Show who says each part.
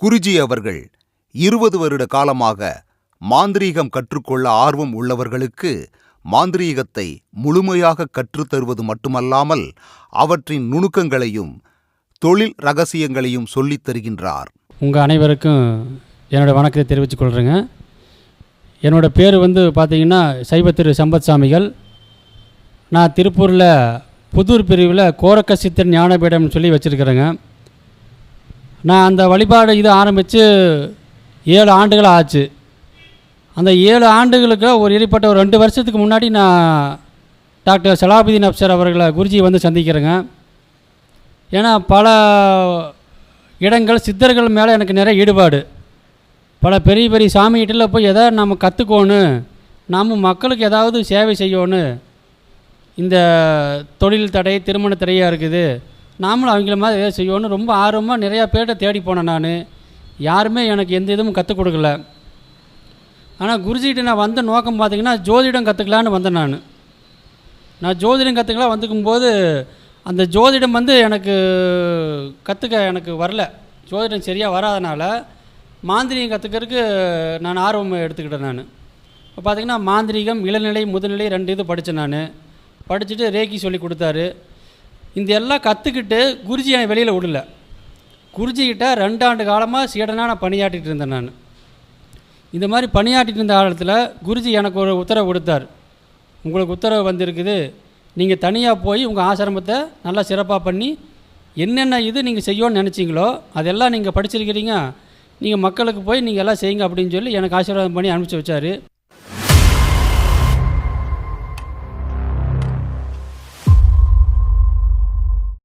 Speaker 1: குருஜி அவர்கள் 20 வருட காலமாக மாந்திரீகம் கற்றுக்கொள்ள ஆர்வம் உள்ளவர்களுக்கு மாந்திரீகத்தை முழுமையாக கற்றுத்தருவது மட்டுமல்லாமல் அவற்றின் நுணுக்கங்களையும் தொழில் ரகசியங்களையும் சொல்லித் தருகின்றார்.
Speaker 2: உங்கள் அனைவருக்கும் என்னோடய வணக்கத்தை தெரிவித்துக் கொள்கிறேங்க. என்னோடய பேர் பார்த்தீங்கன்னா சைவ திரு சம்பத் சாமிகள். நான் திருப்பூரில் புதூர் பிரிவில் கோரக்க சித்தர் ஞானபீடம்னு சொல்லி வச்சுருக்கிறேங்க. நான் அந்த வழிபாடு ஆரம்பித்து 7 ஆண்டுகள் ஆச்சு. அந்த 7 ஆண்டுகளுக்கு ஒரு இடைப்பட்ட ஒரு 2 வருஷத்துக்கு முன்னாடி நான் டாக்டர் சலாபுதீன் அப்சர் அவர்களை குருஜி சந்திக்கிறேங்க. ஏன்னா பல இடங்கள் சித்தர்கள் மேலே எனக்கு நிறைய ஈடுபாடு. பல பெரிய பெரிய சாமிகிட்ட போய் எதாவது நம்ம கற்றுக்கோணும், நாம் மக்களுக்கு ஏதாவது சேவை செய்யணும். இந்த தொழில் தடை திருமண தடையாக இருக்குது, நாமளும் அவங்கள மாதிரி எதாவது செய்யணும் ரொம்ப ஆர்வமாக நிறையா பேர்கிட்ட தேடி போனேன். நான் யாருமே எனக்கு எந்த இதுவும் கற்றுக் கொடுக்கல. ஆனால் குருஜிகிட்ட நான் வந்த நோக்கம் பார்த்திங்கன்னா ஜோதிடம் கற்றுக்கலான்னு வந்தேன். நான் ஜோதிடம் கற்றுக்கலாம் வந்துக்கும்போது அந்த ஜோதிடம் எனக்கு கற்றுக்க எனக்கு வரல. ஜோதிடம் சரியாக வராதனால மாந்திரீகம் கற்றுக்கிறதுக்கு நான் ஆர்வம் எடுத்துக்கிட்டேன். நான் இப்போ பார்த்திங்கன்னா மாந்திரீகம் இளநிலை முதுநிலை 2 இது படித்தேன். நான் படிச்சுட்டு ரேக்கி சொல்லி கொடுத்தாரு. இந்த எல்லாம் கற்றுக்கிட்டு குருஜி என்னை வெளியில் விடல. குருஜிக்கிட்ட 2 ஆண்டு காலமாக சீடனாக நான் பணியாற்றிட்டு இருந்தேன். நான் இந்த மாதிரி பணியாற்றிட்டு இருந்த காலத்தில் குருஜி எனக்கு ஒரு உத்தரவு கொடுத்தார். உங்களுக்கு உத்தரவு வந்திருக்குது, நீங்கள் தனியாக போய் உங்கள் ஆசிரமத்தை நல்லா சிறப்பாக பண்ணி என்னென்ன இது நீங்கள் செய்யணும்னு நினச்சிங்களோ அதெல்லாம் நீங்கள் படிச்சிருக்கிறீங்க, நீங்கள் மக்களுக்கு போய் நீங்கள் எல்லாம் செய்யுங்க அப்படின்னு சொல்லி எனக்கு ஆசீர்வாதம் பண்ணி அனுப்பிச்சி வச்சார்.